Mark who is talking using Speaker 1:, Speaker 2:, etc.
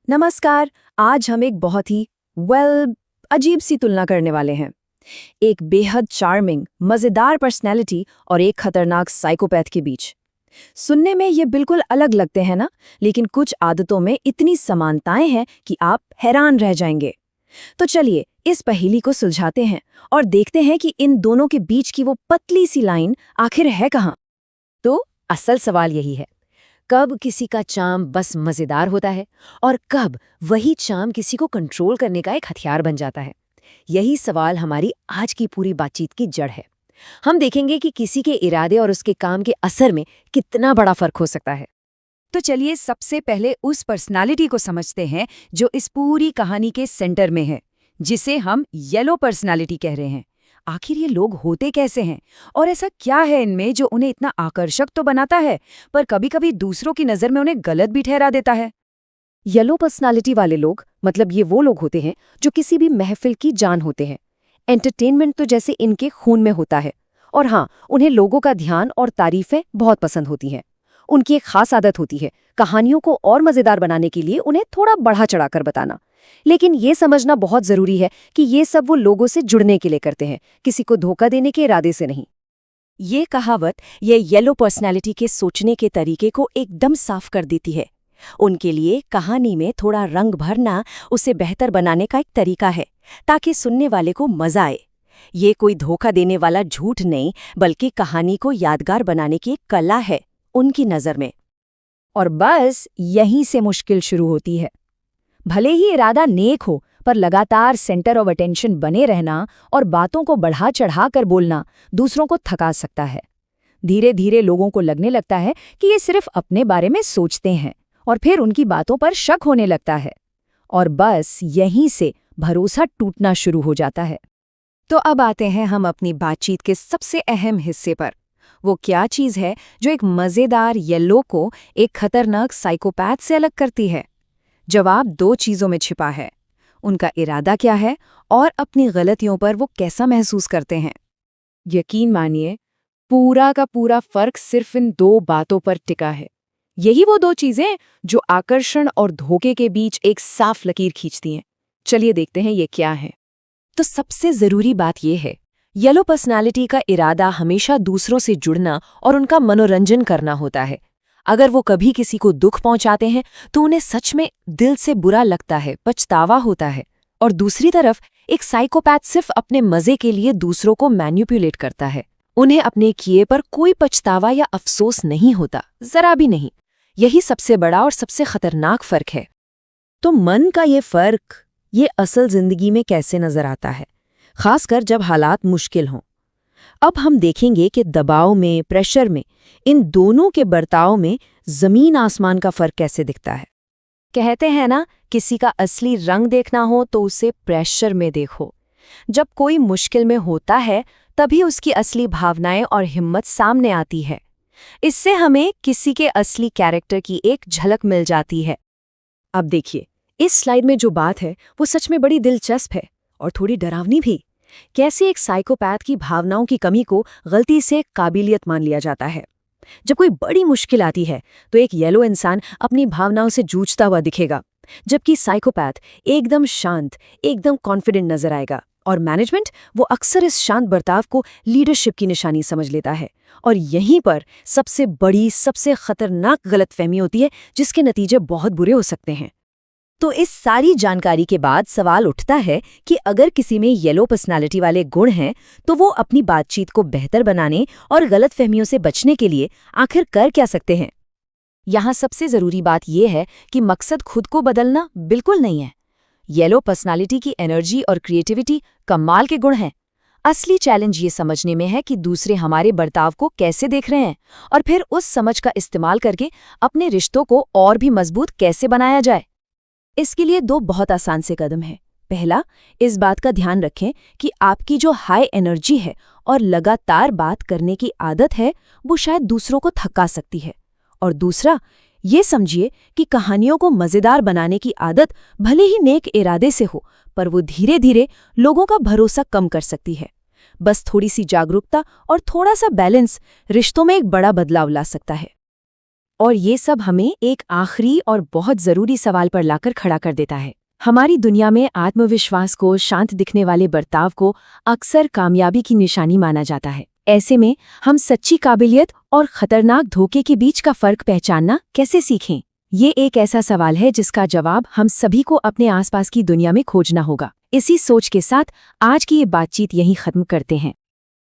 Speaker 1: नमस्कार। आज हम एक बहुत ही अजीब सी तुलना करने वाले हैं। एक बेहद चार्मिंग, मजेदार पर्सनैलिटी और एक खतरनाक साइकोपैथ के बीच। सुनने में ये बिल्कुल अलग लगते हैं ना, लेकिन कुछ आदतों में इतनी समानताएं हैं कि आप हैरान रह जाएंगे। तो चलिए इस पहेली को सुलझाते हैं और देखते हैं कि इन दोनों के बीच की वो पतली सी लाइन आखिर है कहाँ। तो असल सवाल यही है, कब किसी का चार्म बस मजेदार होता है और कब वही चार्म किसी को कंट्रोल करने का एक हथियार बन जाता है। यही सवाल हमारी आज की पूरी बातचीत की जड़ है। हम देखेंगे कि किसी के इरादे और उसके काम के असर में कितना बड़ा फर्क हो सकता है।
Speaker 2: तो चलिए सबसे पहले उस पर्सनालिटी को समझते हैं जो इस पूरी कहानी के सेंटर में है, जिसे हम येलो पर्सनालिटी कह रहे हैं। आखिर ये लोग होते कैसे हैं और ऐसा क्या है इनमें जो उन्हें इतना आकर्षक तो बनाता है, पर कभी-कभी दूसरों की नज़र में उन्हें गलत भी ठहरा देता है।
Speaker 1: येलो पर्सनालिटी वाले लोग मतलब ये वो लोग होते हैं जो किसी भी महफिल की जान होते हैं। एंटरटेनमेंट तो जैसे इनके खून में होता है। और हाँ, उन्हें लोगों का ध्यान और तारीफें बहुत पसंद होती हैं। उनकी एक खास आदत होती है, कहानियों को और मजेदार बनाने के लिए उन्हें थोड़ा बढ़ा चढ़ाकर बताना। लेकिन ये समझना बहुत जरूरी है कि ये सब वो लोगों से जुड़ने के लिए करते हैं, किसी को धोखा देने के इरादे से नहीं।
Speaker 3: ये कहावत ये येलो पर्सनैलिटी के सोचने के तरीके को एकदम साफ कर देती है। उनके लिए कहानी में थोड़ा रंग भरना उसे बेहतर बनाने का एक तरीका है, ताकि सुनने वाले को मजा आए। ये कोई धोखा देने वाला झूठ नहीं, बल्कि कहानी को यादगार बनाने की एक कला है उनकी नज़र में।
Speaker 1: और बस यहीं से मुश्किल शुरू होती है। भले ही इरादा नेक हो, पर लगातार सेंटर ऑफ अटेंशन बने रहना और बातों को बढ़ा चढ़ा कर बोलना दूसरों को थका सकता है। धीरे धीरे लोगों को लगने लगता है कि ये सिर्फ अपने बारे में सोचते हैं और फिर उनकी बातों पर शक होने लगता है। और बस यहीं से भरोसा टूटना शुरू हो जाता है। तो अब आते हैं हम अपनी बातचीत के सबसे अहम हिस्से पर। वो क्या चीज़ है जो एक मज़ेदार येलो को एक खतरनाक साइकोपैथ से अलग करती है? जवाब दो चीज़ों में छिपा है, उनका इरादा क्या है और अपनी गलतियों पर वो कैसा महसूस करते हैं। यकीन मानिए, पूरा का पूरा फर्क सिर्फ इन दो बातों पर टिका है। यही वो दो चीज़ें जो आकर्षण और धोखे के बीच एक साफ लकीर खींचती हैं। चलिए देखते हैं ये क्या है। तो सबसे ज़रूरी बात यह है, येलो पर्सनालिटी का इरादा हमेशा दूसरों से जुड़ना और उनका मनोरंजन करना होता है। अगर वो कभी किसी को दुख पहुंचाते हैं तो उन्हें सच में दिल से बुरा लगता है, पछतावा होता है। और दूसरी तरफ एक साइकोपैथ सिर्फ अपने मजे के लिए दूसरों को मैनिपुलेट करता है। उन्हें अपने किए पर कोई पछतावा या अफसोस नहीं होता, जरा भी नहीं। यही सबसे बड़ा और सबसे खतरनाक फर्क है। तो मन का ये फर्क, ये असल जिंदगी में कैसे नजर आता है, खासकर जब हालात मुश्किल हों। अब हम देखेंगे कि दबाव में, प्रेशर में, इन दोनों के बर्ताव में जमीन आसमान का फर्क कैसे दिखता है। कहते हैं ना, किसी का असली रंग देखना हो तो उसे प्रेशर में देखो। जब कोई मुश्किल में होता है तभी उसकी असली भावनाएं और हिम्मत सामने आती है। इससे हमें किसी के असली कैरेक्टर की एक झलक मिल जाती है। अब देखिए, इस स्लाइड में जो बात है वो सच में बड़ी दिलचस्प है और थोड़ी डरावनी भी। कैसे एक साइकोपैथ की भावनाओं की कमी को गलती से काबिलियत मान लिया जाता है। जब कोई बड़ी मुश्किल आती है तो एक येलो इंसान अपनी भावनाओं से जूझता हुआ दिखेगा, जबकि साइकोपैथ एकदम शांत, एकदम कॉन्फिडेंट नजर आएगा। और मैनेजमेंट वो अक्सर इस शांत बर्ताव को लीडरशिप की निशानी समझ लेता है। और यहीं पर सबसे बड़ी, सबसे खतरनाक गलतफहमी होती है, जिसके नतीजे बहुत बुरे हो सकते हैं। तो इस सारी जानकारी के बाद सवाल उठता है कि अगर किसी में येलो पर्सनालिटी वाले गुण हैं तो वो अपनी बातचीत को बेहतर बनाने और गलतफहमियों से बचने के लिए आखिर कर क्या सकते हैं। यहाँ सबसे ज़रूरी बात यह है कि मकसद खुद को बदलना बिल्कुल नहीं है। येलो पर्सनालिटी की एनर्जी और क्रिएटिविटी कमाल के गुण हैं। असली चैलेंज ये समझने में है कि दूसरे हमारे बर्ताव को कैसे देख रहे हैं और फिर उस समझ का इस्तेमाल करके अपने रिश्तों को और भी मजबूत कैसे बनाया जाए। इसके लिए दो बहुत आसान से कदम हैं। पहला, इस बात का ध्यान रखें कि आपकी जो हाई एनर्जी है और लगातार बात करने की आदत है वो शायद दूसरों को थका सकती है। और दूसरा, ये समझिए कि कहानियों को मज़ेदार बनाने की आदत भले ही नेक इरादे से हो, पर वो धीरे धीरे लोगों का भरोसा कम कर सकती है। बस थोड़ी सी जागरूकता और थोड़ा सा बैलेंस रिश्तों में एक बड़ा बदलाव ला सकता है।
Speaker 3: और ये सब हमें एक आखिरी और बहुत ज़रूरी सवाल पर लाकर खड़ा कर देता है। हमारी दुनिया में आत्मविश्वास को, शांत दिखने वाले बर्ताव को अक्सर कामयाबी की निशानी माना जाता है। ऐसे में हम सच्ची काबिलियत और खतरनाक धोखे के बीच का फर्क पहचानना कैसे सीखें? ये एक ऐसा सवाल है जिसका जवाब हम सभी को अपने आसपास की दुनिया में खोजना होगा। इसी सोच के साथ आज की ये बातचीत यहीं खत्म करते हैं।